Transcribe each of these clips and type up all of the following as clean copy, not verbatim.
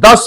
10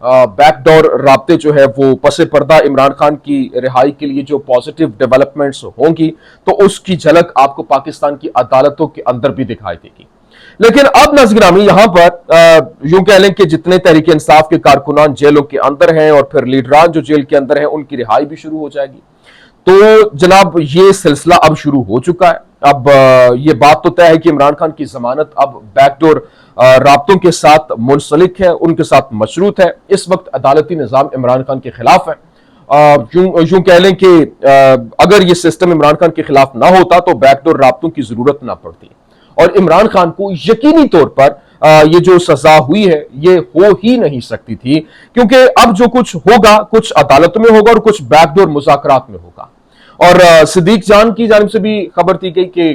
back door رابطے جو ہے وہ پس پردہ عمران خان کی رہائی کے لیے جو پازیٹیو ڈیولپمنٹس ہوں گی تو اس کی جھلک آپ کو پاکستان کی عدالتوں کے اندر بھی دکھائی دے گی. لیکن اب ناظرین گرامی یہاں پر یوں کہہ لیں کہ جتنے تحریک انصاف کے کارکنان جیلوں کے اندر ہیں اور پھر لیڈران جو جیل کے اندر ہیں ان کی رہائی بھی شروع ہو جائے گی. تو جناب یہ سلسلہ اب شروع ہو چکا ہے. اب یہ بات تو طے ہے کہ عمران خان کی ضمانت اب بیک ڈور رابطوں کے ساتھ منسلک ہے, ان کے ساتھ مشروط ہے. اس وقت عدالتی نظام عمران خان کے خلاف ہے. یوں کہہ لیں کہ اگر یہ سسٹم عمران خان کے خلاف نہ ہوتا تو بیک ڈور رابطوں کی ضرورت نہ پڑتی, اور عمران خان کو یقینی طور پر یہ جو سزا ہوئی ہے یہ ہو ہی نہیں سکتی تھی, کیونکہ اب جو کچھ ہوگا کچھ عدالتوں میں ہوگا اور کچھ بیک ڈور مذاکرات میں ہوگا. اور صدیق جان کی جانب سے بھی خبر دی گئی کہ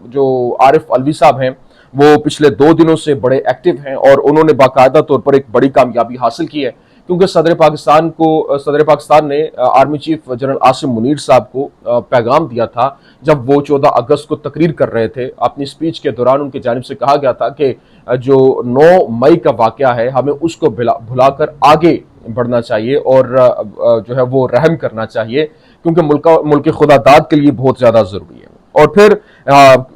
جو عارف علوی صاحب ہیں وہ پچھلے 2 دنوں سے بڑے ایکٹیو ہیں اور انہوں نے باقاعدہ طور پر ایک بڑی کامیابی حاصل کی ہے, کیونکہ صدر پاکستان نے army chief general Asim Munir صاحب کو پیغام دیا تھا جب وہ 14 اگست کو تقریر کر رہے تھے. اپنی سپیچ کے دوران ان کی جانب سے کہا گیا تھا کہ جو 9 مئی کا واقعہ ہے ہمیں اس کو بھلا کر آگے بڑھنا چاہیے اور جو ہے وہ رحم کرنا چاہیے, کیونکہ ملک خدا داد کے لیے بہت زیادہ ضروری ہے. اور پھر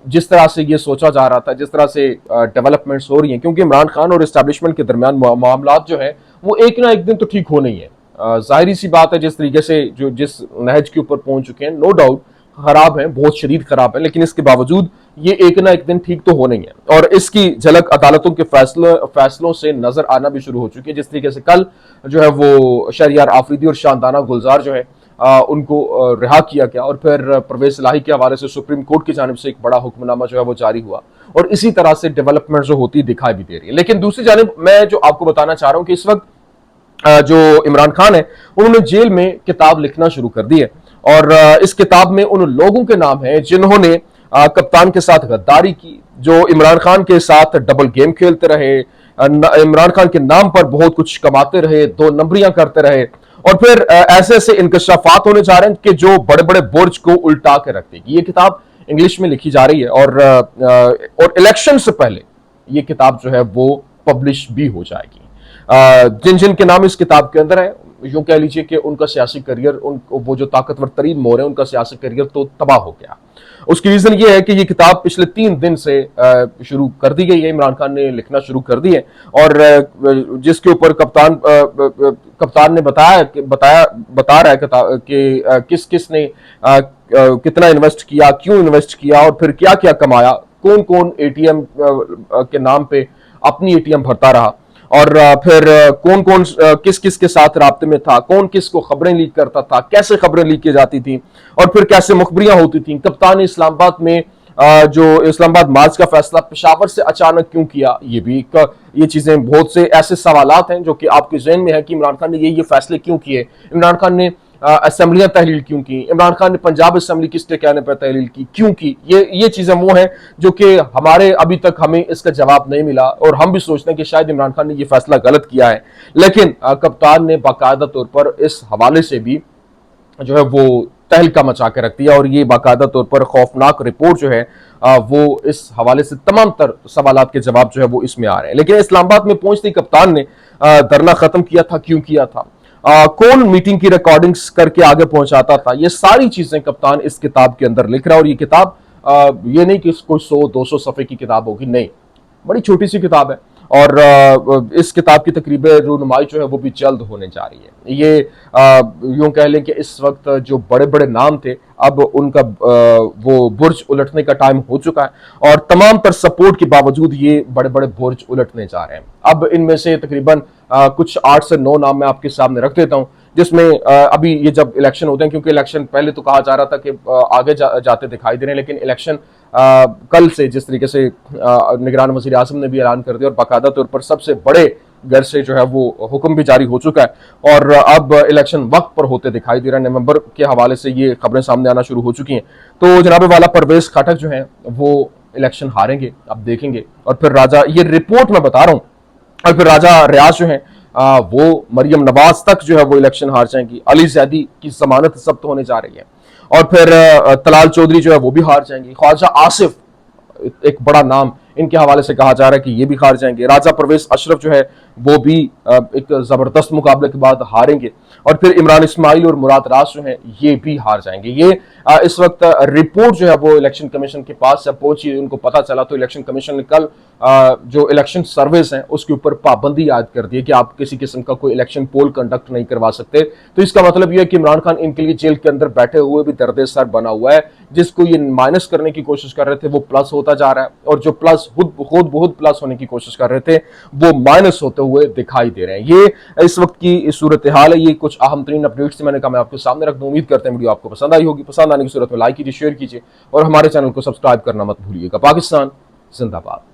جس طرح سے یہ سوچا جا رہا تھا, جس طرح سے ڈیولپمنٹس ہو رہی ہیں, کیونکہ عمران خان اور اسٹیبلشمنٹ کے درمیان معاملات جو ہیں وہ ایک نہ ایک دن تو ٹھیک ہونے ہی ہیں. ظاہری سی بات ہے جس طریقے سے جس نہج کے اوپر پہنچ چکے ہیں, نو ڈاؤٹ خراب ہیں, بہت شدید خراب ہیں, لیکن اس کے باوجود یہ ایک نہ ایک دن ٹھیک تو ہونے ہی ہے. اور اس کی جھلک عدالتوں کے فیصلوں سے نظر آنا بھی شروع ہو چکی ہے. جس طریقے سے کل جو ہے وہ شہریار آفریدی اور شاندانہ گلزار جو ہے ان کو رہا کیا گیا, اور پھر پرویز الہی کے حوالے سے سپریم کورٹ کی جانب سے ایک بڑا حکم نامہ جو ہے وہ جاری ہوا, اور اسی طرح سے ڈیولپمنٹ جو ہوتی دکھائی بھی دے رہی ہے. لیکن دوسری جانب میں جو آپ کو بتانا چاہ رہا ہوں کہ اس وقت جو عمران خان ہے انہوں نے جیل میں کتاب لکھنا شروع کر دی ہے, اور اس کتاب میں ان لوگوں کے نام ہیں جنہوں نے کپتان کے ساتھ غداری کی, جو عمران خان کے ساتھ ڈبل گیم کھیلتے رہے, عمران خان کے نام پر بہت کچھ کماتے رہے, 2 نمبریاں کرتے رہے, اور پھر ایسے ایسے انکشافات ہونے جا رہے ہیں کہ جو بڑے بڑے برج کو الٹا کے رکھ دے گی. یہ کتاب انگلش میں لکھی جا رہی ہے اور الیکشن سے پہلے یہ کتاب جو ہے وہ پبلش بھی ہو جائے گی. جن کے نام اس کتاب کے اندر ہے, یوں کہہ لیجئے کہ ان کا سیاسی کریئر, وہ جو طاقتور ترین مور ہیں ان کا سیاسی کریئر تو تباہ ہو گیا. اس کی ریزن یہ ہے کہ یہ کتاب پچھلے 3 دن سے شروع کر دی گئی ہے, عمران خان نے لکھنا شروع کر دی ہے, اور جس کے اوپر کپتان نے بتا رہا ہے کہ کس نے کتنا انویسٹ کیا, کیوں انویسٹ کیا, اور پھر کیا کیا کمایا, کون اے ٹی ایم کے نام پہ اپنی اے ٹی ایم بھرتا رہا, اور پھر کون کس کے ساتھ رابطے میں تھا, کون کس کو خبریں لیک کرتا تھا, کیسے خبریں لیک کی جاتی تھیں, اور پھر کیسے مخبریاں ہوتی تھیں. کپتان نے اسلام آباد میں جو اسلام آباد مارچ کا فیصلہ پشاور سے اچانک کیوں کیا, یہ چیزیں بہت سے ایسے سوالات ہیں جو کہ آپ کے ذہن میں ہے کہ عمران خان نے یہ فیصلے کیوں کیے, عمران خان نے اسمبلیاں تحلیل کیوں کی, عمران خان نے پنجاب اسمبلی کس کے کہنے پر تحلیل کی, کیوں کی. یہ چیزیں وہ ہیں جو کہ ابھی تک ہمیں اس کا جواب نہیں ملا, اور ہم بھی سوچتے ہیں کہ شاید عمران خان نے یہ فیصلہ غلط کیا ہے. لیکن کپتان نے باقاعدہ طور پر اس حوالے سے بھی جو ہے وہ تہلکہ مچا کے رکھ دیا, اور یہ باقاعدہ طور پر خوفناک رپورٹ جو ہے وہ اس حوالے سے تمام تر سوالات کے جواب جو ہے وہ اس میں آ رہے ہیں. لیکن اسلام آباد میں پہنچتے ہی کپتان نے دھرنا ختم کیا تھا, کیوں کیا تھا, کون میٹنگ کی ریکارڈنگز کر کے آگے پہنچاتا تھا, یہ ساری چیزیں کپتان اس کتاب کے اندر لکھ رہا ہے. اور یہ کتاب یہ نہیں کہ کوئی 100-200 صفحے کی کتاب ہوگی, نہیں, بڑی چھوٹی سی کتاب ہے, اور اس کتاب کی تقریب رونمائی جو ہے وہ بھی جلد ہونے جا رہی ہے. یہ یوں کہہ لیں کہ اس وقت جو بڑے بڑے نام تھے اب ان کا وہ برج الٹنے کا ٹائم ہو چکا ہے, اور تمام تر سپورٹ کے باوجود یہ بڑے بڑے برج الٹنے جا رہے ہیں. اب ان میں سے تقریباً کچھ 8 سے 9 نام میں آپ کے سامنے رکھ دیتا ہوں, جس میں ابھی یہ جب الیکشن ہوتے ہیں, کیونکہ الیکشن پہلے تو کہا جا رہا تھا کہ آگے جاتے دکھائی دے رہے ہیں, لیکن الیکشن کل سے جس طریقے سے نگران وزیر اعظم نے بھی اعلان کر دیا, اور باقاعدہ طور پر سب سے بڑے گھر سے جو ہے وہ حکم بھی جاری ہو چکا ہے, اور اب الیکشن وقت پر ہوتے دکھائی دے رہا ہے. نومبر کے حوالے سے یہ خبریں سامنے آنا شروع ہو چکی ہیں. تو جناب والا پرویز خٹک جو ہیں وہ الیکشن ہاریں گے, اب دیکھیں گے, اور پھر راجہ, یہ رپورٹ میں بتا رہا ہوں, اور پھر راجہ ریاض جو ہیں وہ مریم نواز تک جو ہے وہ الیکشن ہار جائیں گی. علی زیدی کی ضمانت ضبط ہونے جا رہی ہے, اور پھر طلال چودھری جو ہے وہ بھی ہار جائیں گی. خواجہ آصف ایک بڑا نام ان کے حوالے سے کہا جا رہا ہے کہ یہ بھی ہار جائیں گے. راجہ پرویز اشرف جو ہے وہ بھی ایک زبردست مقابلے کے بعد ہاریں گے, اور پھر عمران اسماعیل اور مراد راز جو ہیں یہ بھی ہار جائیں گے. یہ اس وقت رپورٹ جو ہے وہ الیکشن کمیشن کے پاس جب پہنچی, ان کو پتا چلا تو الیکشن کمیشن نے کل جو الیکشن سروس ہیں اس کے اوپر پابندی عائد کر دی ہے کہ آپ کسی قسم کا کوئی الیکشن پول کنڈکٹ نہیں کروا سکتے. تو اس کا مطلب یہ ہے کہ عمران خان ان کے لیے جیل کے اندر بیٹھے ہوئے بھی درد سر بنا ہوا ہے. جس کو یہ مائنس کرنے کی کوشش کر رہے تھے وہ پلس ہوتا جا رہا ہے, اور جو پلس خود بہت پلس ہونے کی کوشش کر رہے تھے وہ مائنس ہوتے ہوئے دکھائی دے رہے ہیں. یہ اس وقت کی صورتحال ہے. یہ کچھ اہم ترین اپڈیٹس میں نے کہا میں آپ کے سامنے رکھ دوں. امید کرتے ہیں ویڈیو آپ کو پسند آئی ہوگی. پسند آنے کی صورت میں لائک کیجیے, شیئر کیجیے, اور ہمارے چینل کو سبسکرائب کرنا مت بھولیے گا. پاکستان زندہ باد.